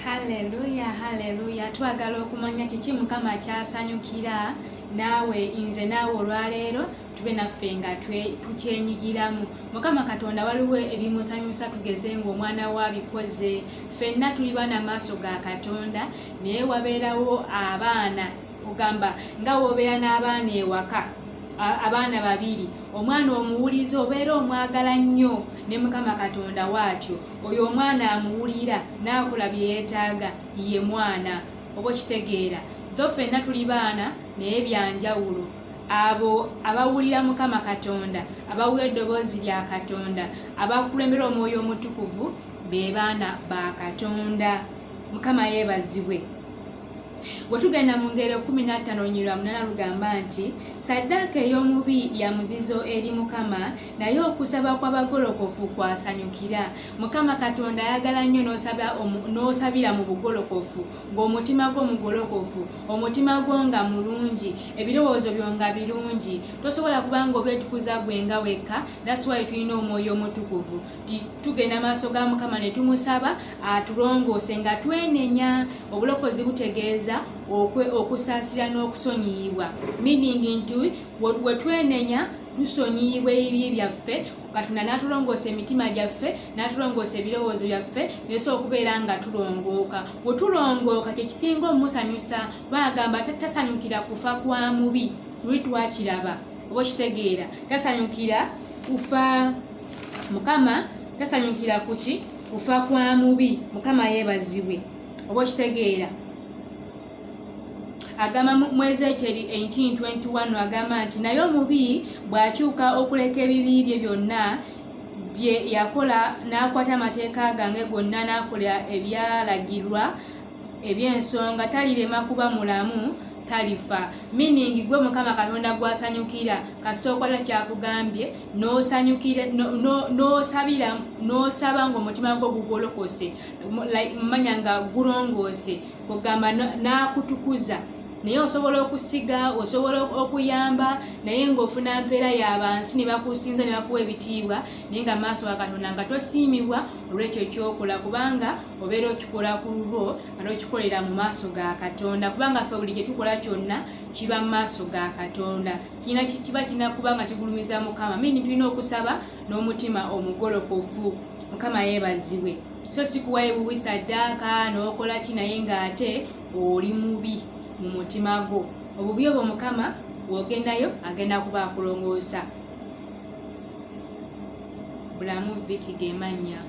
Haleluya, haleluya. Twagala okumanya kiki Mukama ky'asanyukira naawe nze naawe olwaleero tube naffe nga tukyenyigiramu. Mukama Katonda waliwo ebimusanyusa tugeze ng'omwana wabikoze. Ffenna tuli baana maaso ga Katonda naye wabeerawo abaana ogamba nga wobeera n'abaana ewaka abaana babiri, omwana omuwuliza obeera omwagala nnyo ne Mukama Katonda waatyo, oyo omwana amuwulira n'akola bye yeetaaga ye mwana. Oba kitegeera tho ffenna tuli baana naye byanjawulo. Abo abawulira Mukama Katonda, abawulira eddoboozi lya Katonda, abakulembera omwoyo omutukuvu be baana ba Katonda. Mukama yeebazibwe. Bwetugenda mu ngero 15:8 lugamba nti saddaaka ey'omubi ya muzizo eri Mukama, naye okusaba kw'abagolokofu kwasanyukira. Mukama Katonda ayagala nnyo n'osabira mu bugolokofu, ng'omutima gwo mugolokofu, omutima gwo nga mulungi, ebirowoozo byo nga birungi. Tosobola kubanga obeetukuza gwe nga wekka. That's why tulina omwoyo omutukuvu. Tugenda maaso ga Mukama ne tumusaba atulongoose nga twenenya. Obulokozi butegeeza okusaasira n'okusonyiyibwa, meaning nti wetwenenya tusonyiyibwa ebibi byaffe, Katonda n'atulongoosa emitima gyaffe, n'atulongoosa ebirowoozo byaffe, neso okubeera nga tulongooka. Wetulongooka kye kisinga omusanyusa, bagamba tasanyukira kufa kwa mubi luli twakiraba. Oba kitegeera tasanyukira kufa. Mukama tasanyukira kuki kufa kwa mubi. Mukama yeebazibwe. Oba kitegeera agamba mu Ezekiel 18:21 agamba nti naye omubi bw'akyuka okuleka ebibi bye byonna bye yakola n'akwata amateeka gange gonna n'akola ebyalagirwa eby'ensonga, talirema kuba mulamu, talifa. Meaning gwe Mukama Katonda gwasanyukira kasita okola kyakugambye n'osanyukira n'osabira n'osaba ng'omutima gwo gugolokose, mmanya nga gulongoose, kugamba n'akutukuza. Naye osobola okusiga, osobola okuyamba, naye ng'ofuna mpeera y'abansi ne bakusinza ne bakuwa ebitiibwa, naye nga maaso ga Katonda nga tosiimibwa olw'ekyo kyokola, kubanga obeera okikola ku lulwo nga tokikolera mu maaso ga Katonda, kubanga ffe buli kye tukola kyonna kiba mu maaso ga Katonda. Kiba kirina kuba nga kigulumiza Mukama. Mini tulina okusaba n'omutima omugolokofu. Mukama yeebazibwe. So si kuwayo bubi saddaaka n'okola ki naye ng'ate oli mubi mu mutima gwo. Obubi obwo Mukama bw'ogendayo agenda kuba akulongoosa. Bulamu Viki ge mannya.